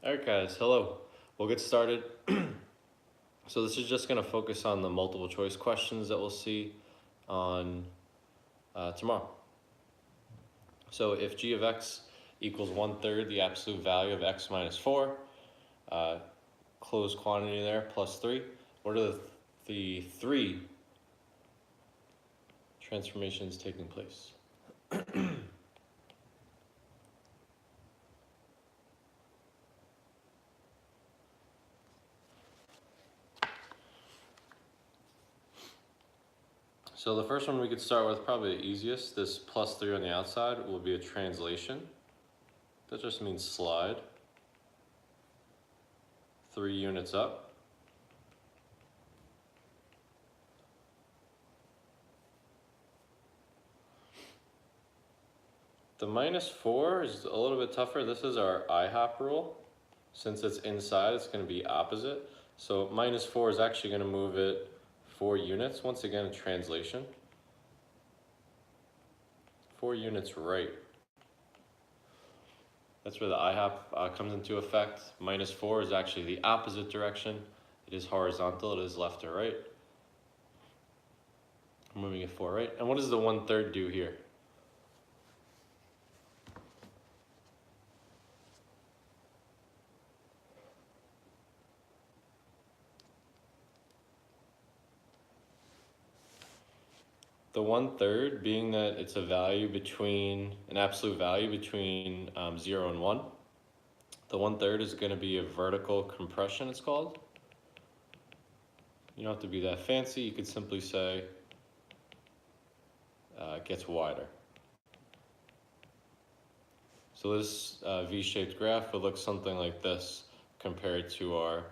Alright guys, hello. We'll get started. So this is just going to focus on the multiple choice questions that we'll see on tomorrow. So if g of x equals 1/3 the absolute value of x minus 4, closed quantity there, plus 3, what are the three transformations taking place? So the first one we could start with, probably the easiest, this plus 3 on the outside will be a translation. That just means slide 3 units up. The minus 4 is a little bit tougher. This is our IHOP rule. Since it's inside, it's going to be opposite. So minus 4 is actually going to move it 4 units. Once again, a translation. 4 units right. That's where the IHOP comes into effect. Minus 4 is actually the opposite direction. It is horizontal, it is left to right. I'm moving it 4 right. And what does the 1/3 do here? The 1/3, being that it's a value between, an absolute value between 0 and 1, the 1/3 is going to be a vertical compression, it's called. You don't have to be that fancy, you could simply say it gets wider. So this V-shaped graph would look something like this compared to our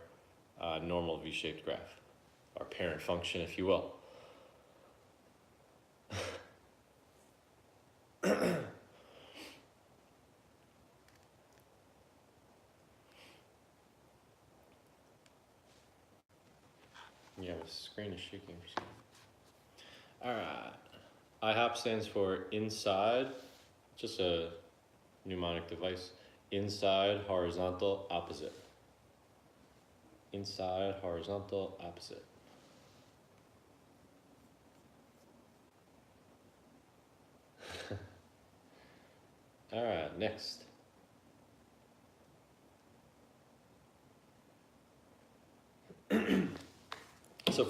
normal V-shaped graph, our parent function, if you will. Yeah, the screen is shaking for some reason. Alright. IHOP stands for inside, just a mnemonic device. Inside, horizontal, opposite. Inside, horizontal, opposite. Alright, next. So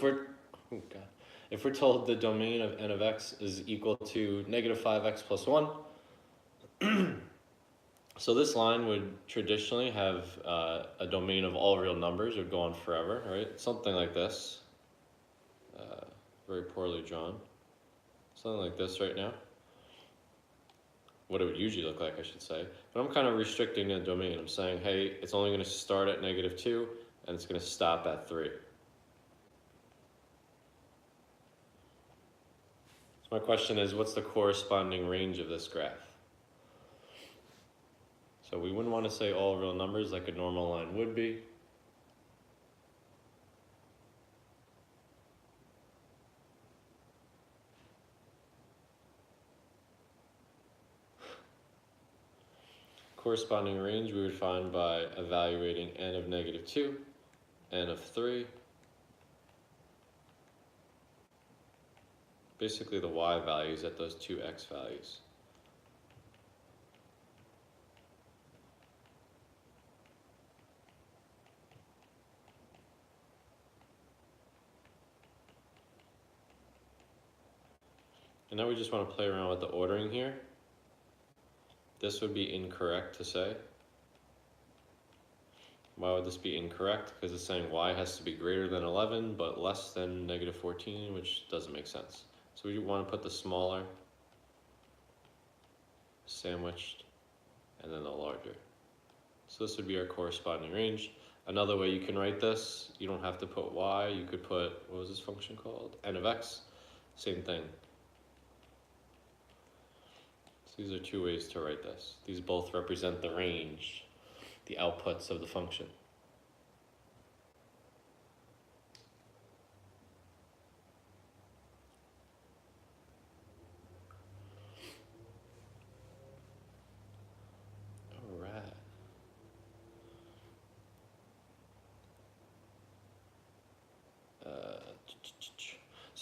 if we're told the domain of n of x is equal to negative 5x plus 1, so this line would traditionally have a domain of all real numbers. It would go on forever, right? Something like this. Very poorly drawn. Something like this right now. What it would usually look like, I should say. But I'm kind of restricting the domain. I'm saying, hey, it's only going to start at negative 2, and it's going to stop at 3. So my question is, what's the corresponding range of this graph? So we wouldn't want to say all real numbers like a normal line would be. Corresponding range we would find by evaluating n of negative 2, n of 3, basically the y values at those two x values. And now we just want to play around with the ordering here. This would be incorrect to say. Why would this be incorrect? Because it's saying y has to be greater than 11 but less than negative 14, which doesn't make sense. So we want to put the smaller sandwiched and then the larger. So this would be our corresponding range. Another way you can write this, you don't have to put y, you could put, what was this function called? N of x, same thing. So these are two ways to write this. These both represent the range, the outputs of the function. All right.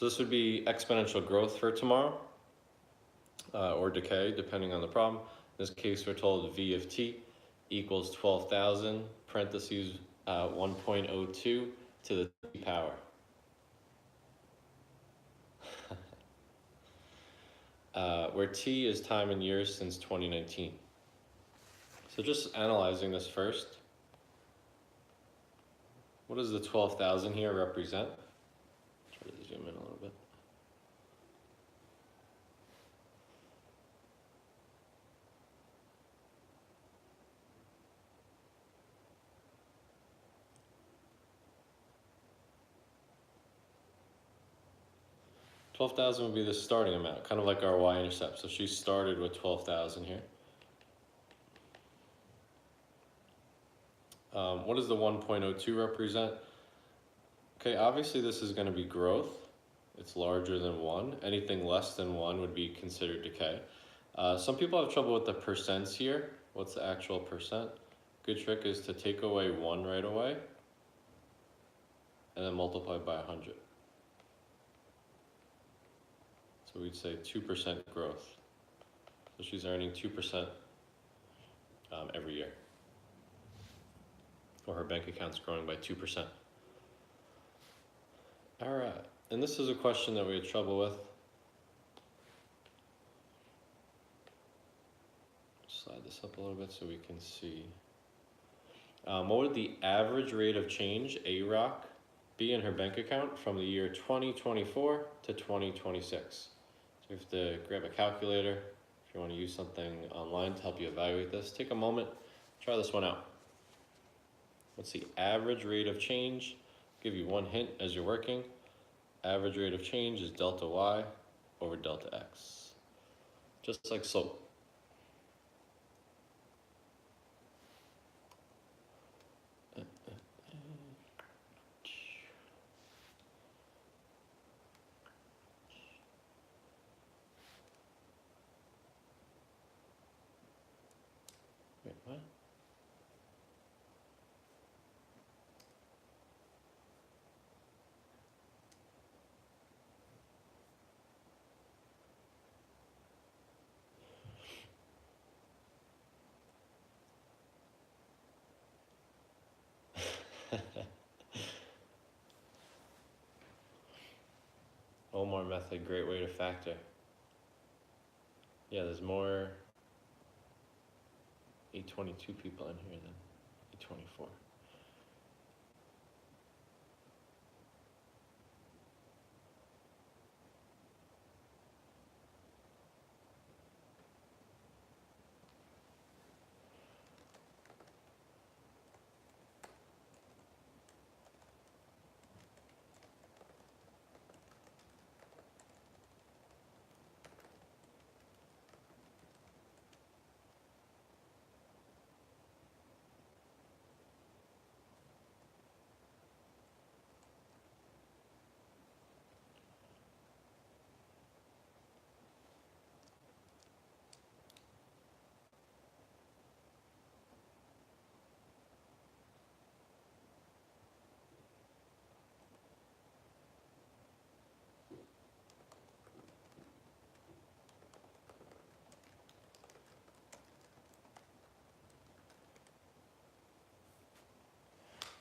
So this would be exponential growth for tomorrow, or decay, depending on the problem. In this case, we're told v of t equals 12,000, parentheses 1.02 to the t power. Where t is time in years since 2019. So just analyzing this first, what does the 12,000 here represent? Try to zoom in a little bit. $12,000 would be the starting amount, kind of like our y-intercept. So she started with 12,000 here. What does the 1.02 represent? Okay, obviously this is going to be growth. It's larger than 1. Anything less than 1 would be considered decay. Some people have trouble with the percents here. What's the actual percent? Good trick is to take away 1 right away and then multiply by 100. So we'd say 2% growth. So she's earning 2% every year. Or her bank account's growing by 2%. All right, and this is a question that we had trouble with. Slide this up a little bit so we can see. What would the average rate of change, AROC, be in her bank account from the year 2024 to 2026? So you have to grab a calculator if you want to use something online to help you evaluate this. Take a moment, try this one out. What's the average rate of change? I'll give you one hint as you're working. Average rate of change is delta y over delta x. Just like slope. Wait, what? Omar method, great way to factor. Yeah, there's more 822 people in here than 824.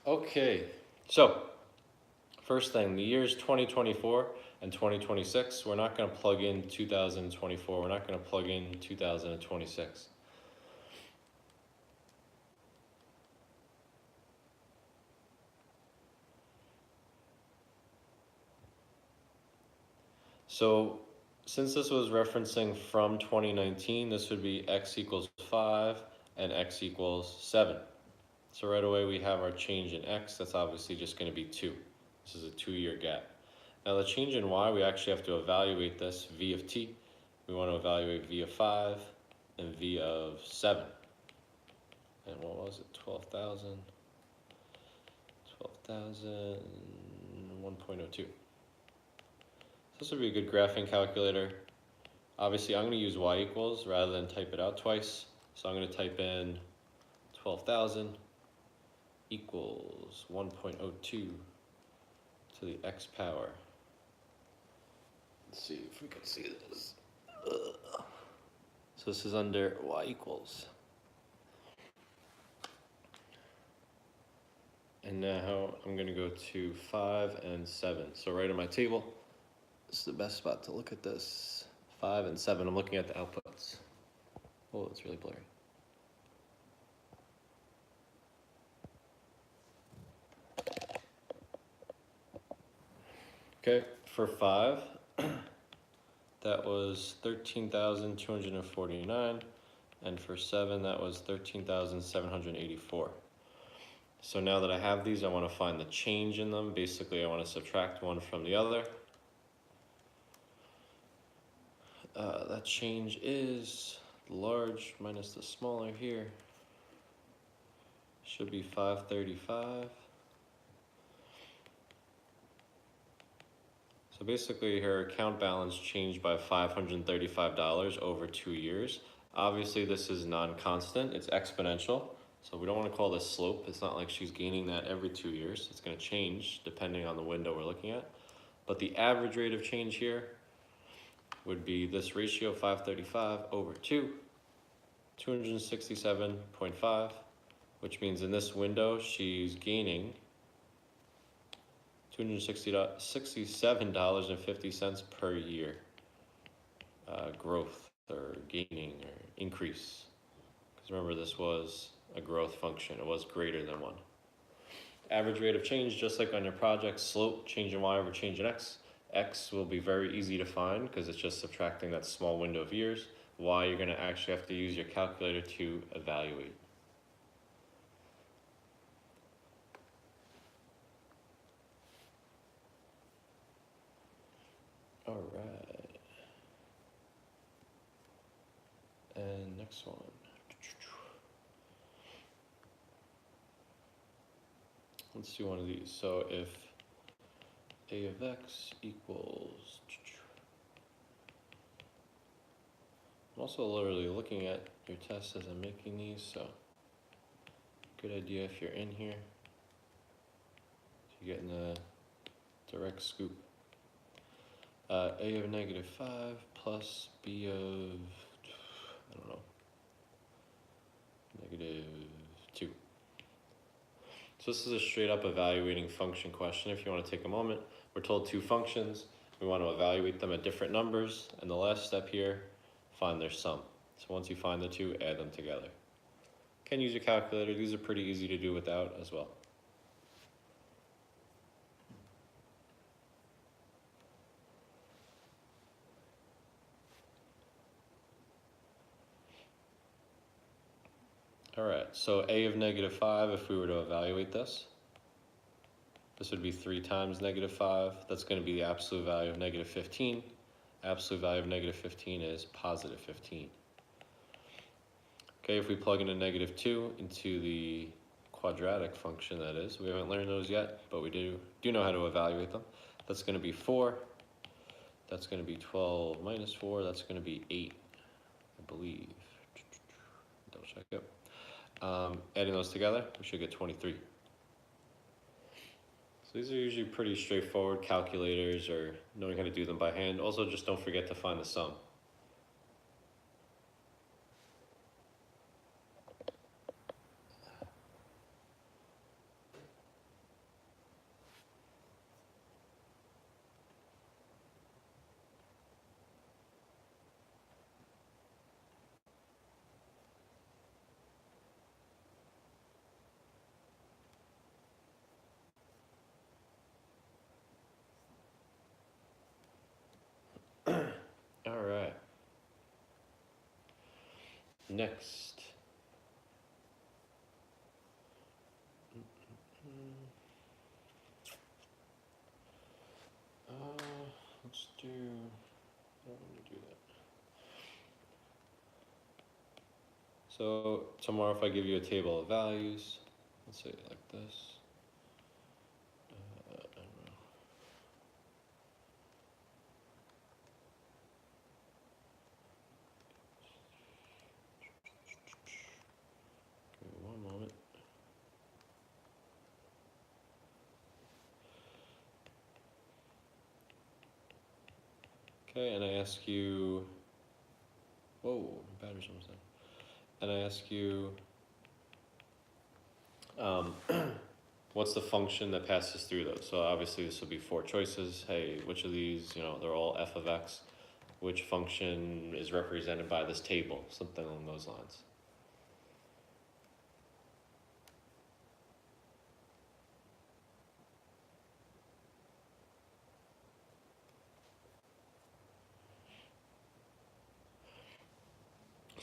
Okay, so first thing, the years 2024 and 2026, we're not going to plug in 2024, we're not going to plug in 2026. So since this was referencing from 2019, this would be x equals 5 and x equals 7. So right away we have our change in x, that's obviously just going to be 2. This is a 2-year gap. Now the change in y, we actually have to evaluate this, v of t. We want to evaluate v of 5 and v of 7. And what was it, 12,000? 12,000, 1.02. So this would be a good graphing calculator. Obviously I'm going to use y equals rather than type it out twice. So I'm going to type in 12,000 equals 1.02 to the x power. Let's see if we can see this. So this is under y equals. And now I'm going to go to 5 and 7. So right on my table, this is the best spot to look at this. 5 and 7, I'm looking at the outputs. Oh, it's really blurry. Okay, for 5, that was 13,249, and for 7, that was 13,784. So now that I have these, I want to find the change in them. Basically, I want to subtract one from the other. That change is the large minus the smaller here. Should be 535. So basically her account balance changed by $535 over 2 years. Obviously this is non-constant, it's exponential. So we don't want to call this slope. It's not like she's gaining that every 2 years. It's going to change depending on the window we're looking at. But the average rate of change here would be this ratio, 535 over 2, 267.5, which means in this window she's gaining $267.50 per year growth or gaining or increase. Because remember, this was a growth function. It was greater than 1. Average rate of change, just like on your project, slope, change in y over change in x. X will be very easy to find because it's just subtracting that small window of years. Y, you're going to actually have to use your calculator to evaluate. All right. And next one. Let's do one of these. So if a of x equals, I'm also literally looking at your test as I'm making these, so good idea if you're in here, you're getting a direct scoop. A of -5 plus b of, I don't know, -2. So this is a straight up evaluating function question. If you want to take a moment, we're told 2 functions. We want to evaluate them at different numbers. And the last step here, find their sum. So once you find the 2, add them together. Can use your calculator. These are pretty easy to do without as well. All right, so a of -5, if we were to evaluate this, this would be 3 times -5. That's going to be the absolute value of -15. Absolute value of -15 is +15. Okay, if we plug in a -2 into the quadratic function, that is, we haven't learned those yet, but we do know how to evaluate them. That's going to be 4. That's going to be 12 minus 4. That's going to be 8, I believe. Double check it. Adding those together, we should get 23. So these are usually pretty straightforward calculators or knowing how to do them by hand. Also, just don't forget to find the sum. All right. Next. Let's do, I don't want to do that. So tomorrow if I give you a table of values, let's say it like this. I don't know. Give me one moment. Okay, and I ask you, whoa, battery's almost done. And I ask you, what's the function that passes through those? So obviously this will be 4 choices. Hey, which of these, they're all f of x. Which function is represented by this table? Something along those lines.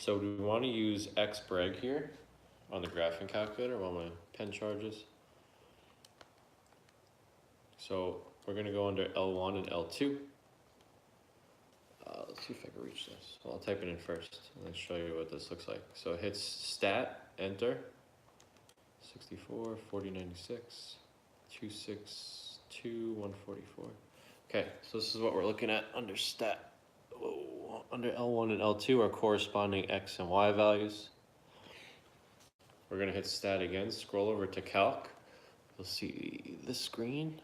So do we want to use xbreg here on the graphing calculator while my pen charges? So we're going to go under L1 and L2. Let's see if I can reach this. Well, I'll type it in first and then show you what this looks like. So it hits stat, enter, 64, 4096, 262, 144. Okay, so this is what we're looking at under stat. Whoa. Under L1 and L2 are corresponding x and y values. We're going to hit stat again, scroll over to calc. You'll see this screen.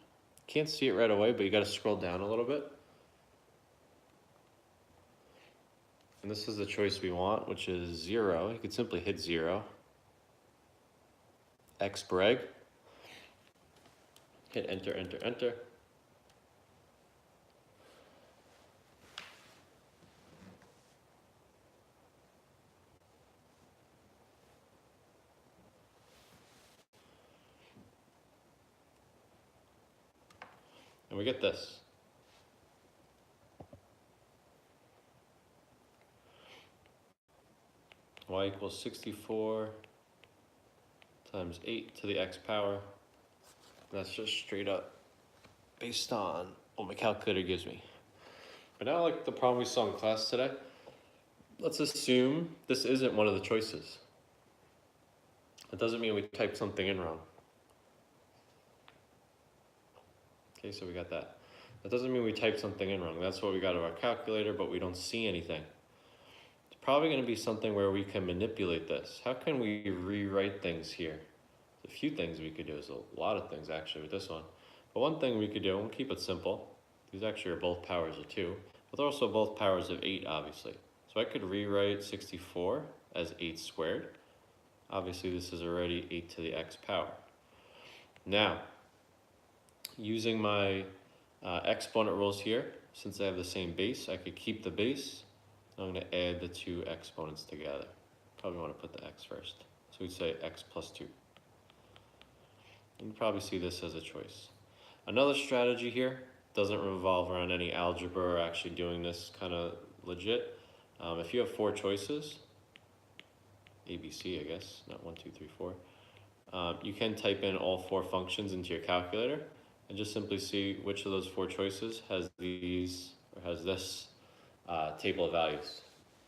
Can't see it right away, but you got to scroll down a little bit. And this is the choice we want, which is 0. You could simply hit 0. Xbreg. Hit enter, enter, enter. And we get this. Y equals 64 times 8 to the x power. That's just straight up based on what my calculator gives me. But now, like the problem we saw in class today, let's assume this isn't one of the choices. That doesn't mean we typed something in wrong. Okay, so we got that. That doesn't mean we typed something in wrong. That's what we got of our calculator, but we don't see anything. It's probably going to be something where we can manipulate this. How can we rewrite things here? There's a few things we could do. There's a lot of things actually with this one. But one thing we could do, and we'll keep it simple. These actually are both powers of 2, but they're also both powers of 8, obviously. So I could rewrite 64 as 8 squared. Obviously, this is already 8 to the x power. Now, using my exponent rules here, since I have the same base, I could keep the base. I'm going to add the 2 exponents together. Probably want to put the x first. So we'd say x plus 2. You can probably see this as a choice. Another strategy here doesn't revolve around any algebra or actually doing this kind of legit. If you have 4 choices, ABC I guess, not 1, 2, 3, 4, you can type in all 4 functions into your calculator and just simply see which of those 4 choices has these or has this table of values.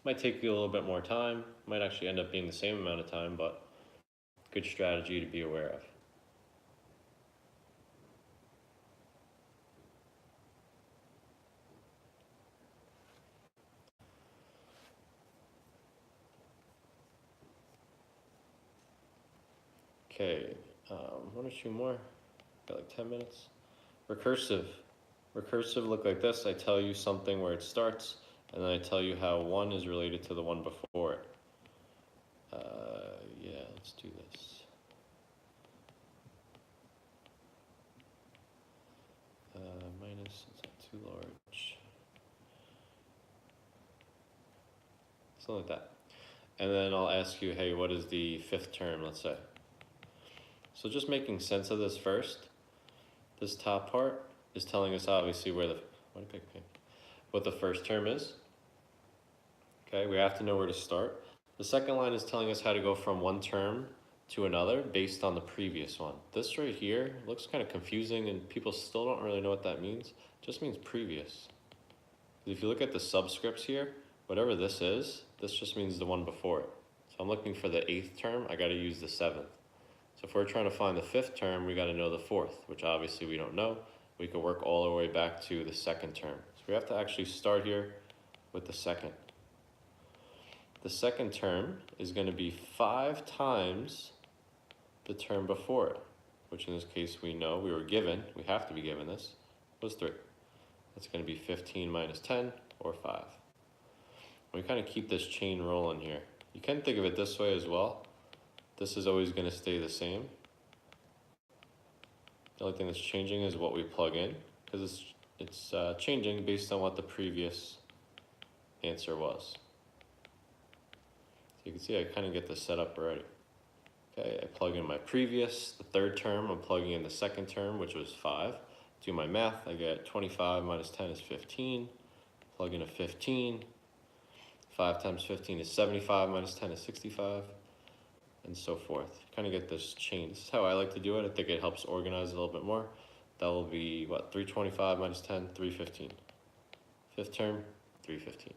Might take you a little bit more time, might actually end up being the same amount of time, but good strategy to be aware of. Okay, 1 or 2 more, got like 10 minutes. Recursive. Recursive look like this. I tell you something where it starts, and then I tell you how 1 is related to the one before it. Yeah, let's do this. Minus, it's not too large. Something like that. And then I'll ask you, hey, what is the 5th term, let's say. So just making sense of this first. This top part is telling us obviously where what the first term is. Okay, we have to know where to start. The second line is telling us how to go from one term to another based on the previous one. This right here looks kind of confusing and people still don't really know what that means. It just means previous. If you look at the subscripts here, whatever this is, this just means the one before it. So I'm looking for the 8th term, I gotta use the 7th. So if we're trying to find the 5th term, we gotta know the 4th, which obviously we don't know. We could work all the way back to the 2nd term. So we have to actually start here with the 2nd. The 2nd term is going to be 5 times the term before it, which in this case we know we have to be given this, was 3. That's going to be 15 minus 10, or 5. We kind of keep this chain rolling here. You can think of it this way as well. This is always going to stay the same. The only thing that's changing is what we plug in, because it's changing based on what the previous answer was. So you can see I kind of get this set up already. Okay, I plug in my previous, the third term, I'm plugging in the second term, which was 5. Do my math, I get 25 minus 10 is 15. Plug in a 15. 5 times 15 is 75, minus 10 is 65, and so forth. Kind of get this chain. This is how I like to do it. I think it helps organize a little bit more. That will be, what, 325 minus 10, 315. Fifth term, 315.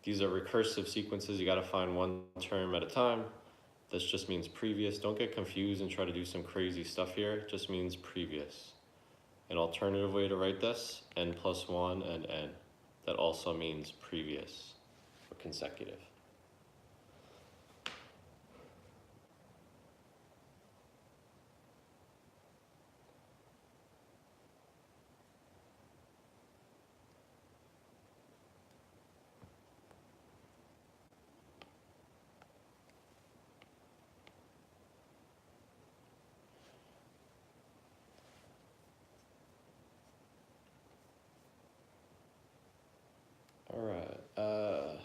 These are recursive sequences. You got to find one term at a time. This just means previous. Don't get confused and try to do some crazy stuff here. It just means previous. An alternative way to write this, n plus 1 and n. That also means previous or consecutive. All right, I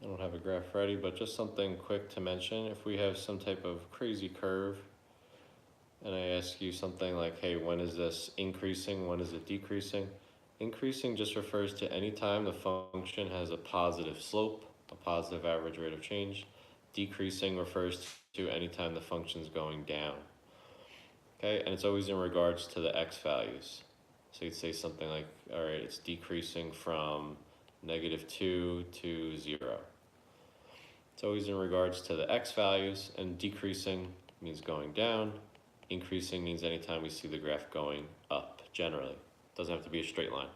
don't have a graph ready, but just something quick to mention. If we have some type of crazy curve and I ask you something like, hey, when is this increasing? When is it decreasing? Increasing just refers to any time the function has a positive slope, a positive average rate of change. Decreasing refers to any time the function's going down. Okay, and it's always in regards to the x values. So you'd say something like, all right, it's decreasing from -2 to 0. It's always in regards to the x values, and decreasing means going down. Increasing means anytime we see the graph going up, generally. It doesn't have to be a straight line.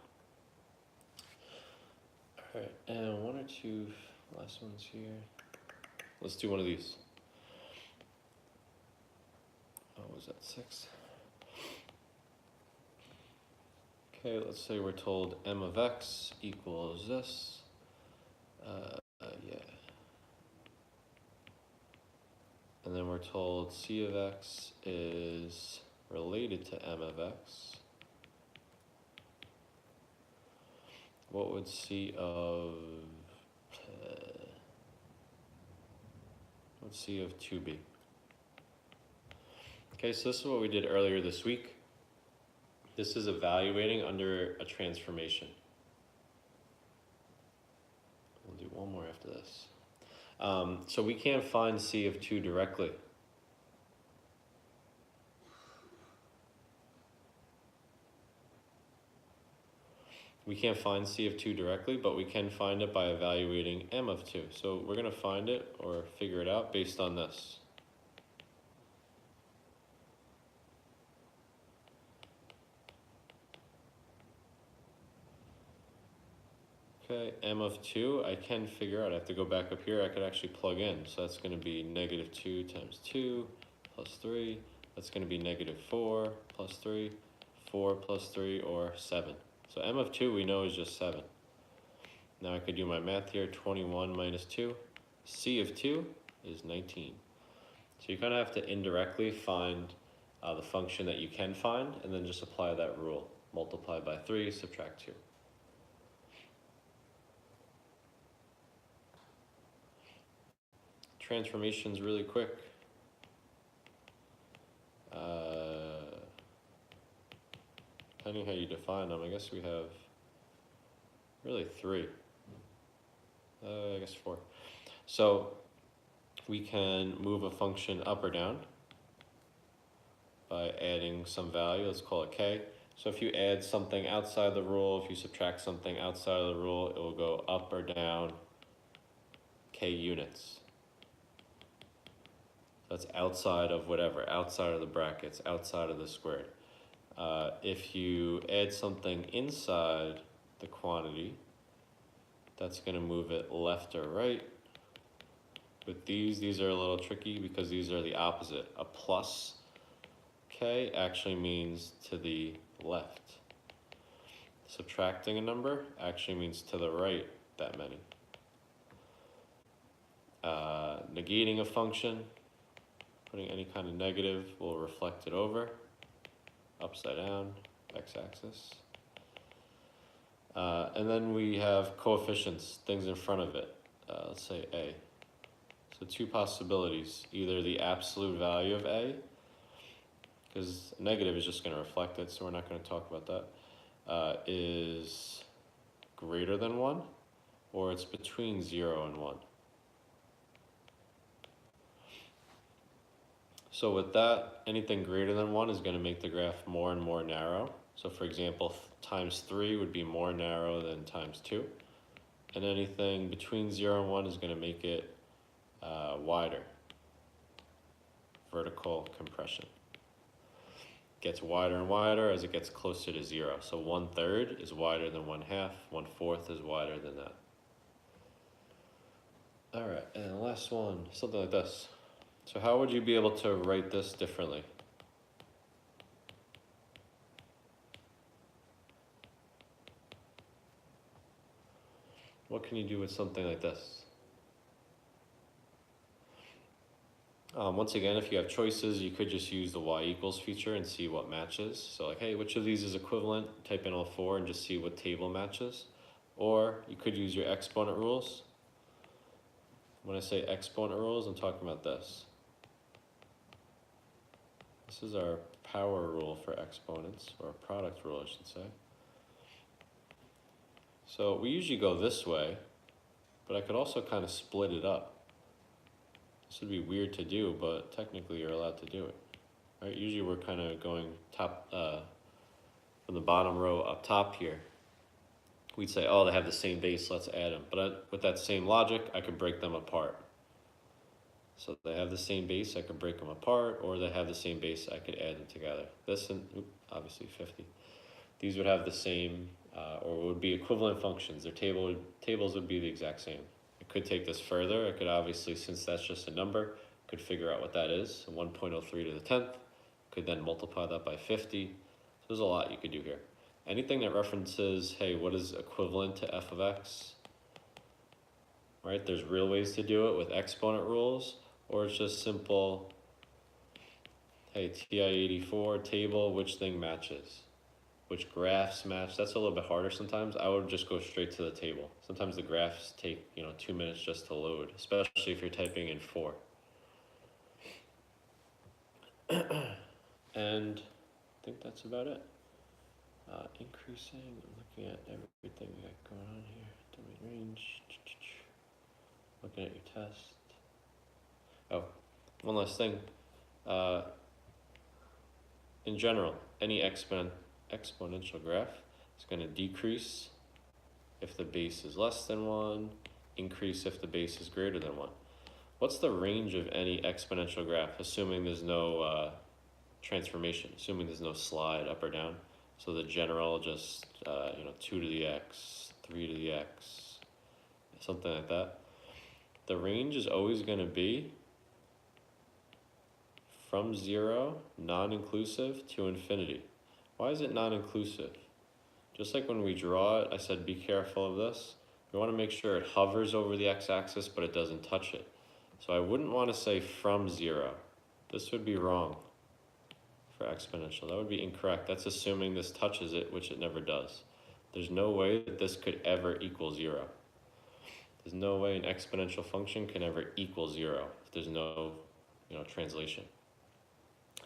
All right, and one or two last ones here. Let's do one of these. Oh, was that 6? Okay, let's say we're told m of x equals this. Yeah. And then we're told c of x is related to m of x. What would c of 2 be? Okay, so this is what we did earlier this week. This is evaluating under a transformation. We'll do one more after this. So we can't find c of 2 directly. We can't find c of 2 directly, but we can find it by evaluating m of 2. So we're going to find it or figure it out based on this. Okay, m of 2, I can figure out. I have to go back up here. I could actually plug in. So that's going to be -2 times 2 plus 3. That's going to be -4 plus 3, 4 plus 3, or 7. So m of 2 we know is just 7. Now I could do my math here. 21 minus 2. C of 2 is 19. So you kind of have to indirectly find the function that you can find and then just apply that rule. Multiply by 3, subtract 2. Transformations really quick. Depending how you define them, I guess we have really 3. I guess 4. So we can move a function up or down by adding some value. Let's call it k. So if you add something outside the rule, if you subtract something outside of the rule, it will go up or down k units. That's outside of whatever, outside of the brackets, outside of the squared. If you add something inside the quantity, that's going to move it left or right. With these are a little tricky because these are the opposite. A plus k actually means to the left. subtracting a number actually means to the right that many. Negating a function, putting any kind of negative will reflect it over, upside down, x-axis. And then we have coefficients, things in front of it. Let's say a. So two possibilities, either the absolute value of a, because negative is just going to reflect it, so we're not going to talk about that, is greater than 1, or it's between 0 and 1. So with that, anything greater than 1 is going to make the graph more and more narrow. So for example, times 3 would be more narrow than times 2. And anything between 0 and 1 is going to make it wider. Vertical compression. Gets wider and wider as it gets closer to 0. So 1/3 is wider than 1/2, 1/4 is wider than that. All right, and the last one, something like this. So how would you be able to write this differently? What can you do with something like this? Once again, if you have choices, you could just use the y equals feature and see what matches. So like, hey, which of these is equivalent? Type in all 4 and just see what table matches. Or you could use your exponent rules. When I say exponent rules, I'm talking about this. This is our power rule for exponents, or product rule, I should say. So we usually go this way, but I could also kind of split it up. This would be weird to do, but technically you're allowed to do it. Right? Usually we're kind of going top from the bottom row up top here. We'd say, oh, they have the same base, let's add them. But with that same logic, I could break them apart. So they have the same base, I could break them apart, or they have the same base, I could add them together. This and obviously 50. These would have the same, or would be equivalent functions. Their tables would be the exact same. I could take this further. I could obviously, since that's just a number, could figure out what that is. 1.03 to the 10th. Could then multiply that by 50. So there's a lot you could do here. Anything that references, hey, what is equivalent to f of x? Right? There's real ways to do it with exponent rules, or it's just simple, hey, TI-84 table, which thing matches? Which graphs match? That's a little bit harder sometimes. I would just go straight to the table. Sometimes the graphs take 2 minutes just to load, especially if you're typing in 4. And I think that's about it. Increasing, I'm looking at everything we got going on here. Domain range, looking at your test. Oh, one last thing. In general, any exponential graph is going to decrease if the base is less than 1, increase if the base is greater than 1. What's the range of any exponential graph, assuming there's no transformation, assuming there's no slide up or down? So the general just 2 to the x, 3 to the x, something like that. The range is always going to be from 0, non-inclusive, to infinity. Why is it non-inclusive? Just like when we draw it, I said be careful of this. We want to make sure it hovers over the x-axis, but it doesn't touch it. So I wouldn't want to say from 0. This would be wrong for exponential. That would be incorrect. That's assuming this touches it, which it never does. There's no way that this could ever equal 0. There's no way an exponential function can ever equal 0 if there's no translation.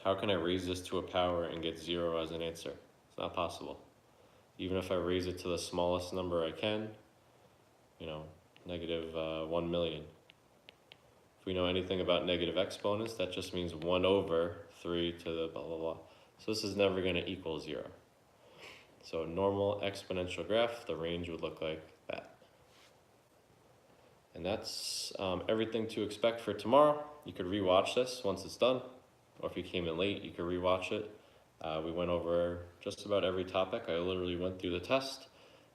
How can I raise this to a power and get 0 as an answer? It's not possible. Even if I raise it to the smallest number I can, negative 1 million. If we know anything about negative exponents, that just means 1 over 3 to the blah, blah, blah. So this is never going to equal 0. So a normal exponential graph, the range would look like that. And that's everything to expect for tomorrow. You could rewatch this once it's done, or if you came in late, you could rewatch it. We went over just about every topic. I literally went through the test.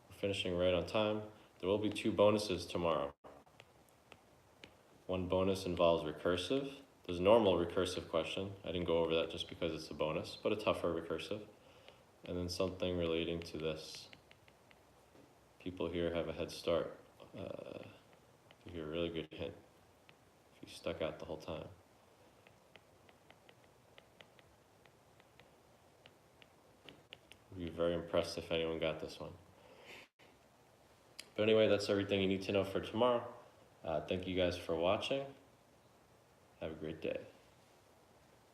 We're finishing right on time. There will be 2 bonuses tomorrow. One bonus involves recursive. There's a normal recursive question. I didn't go over that just because it's a bonus, but a tougher recursive. And then something relating to this. people here have a head start. Give you a really good hint if you stuck out the whole time. I'd be very impressed if anyone got this one. But anyway, that's everything you need to know for tomorrow. Thank you guys for watching. Have a great day.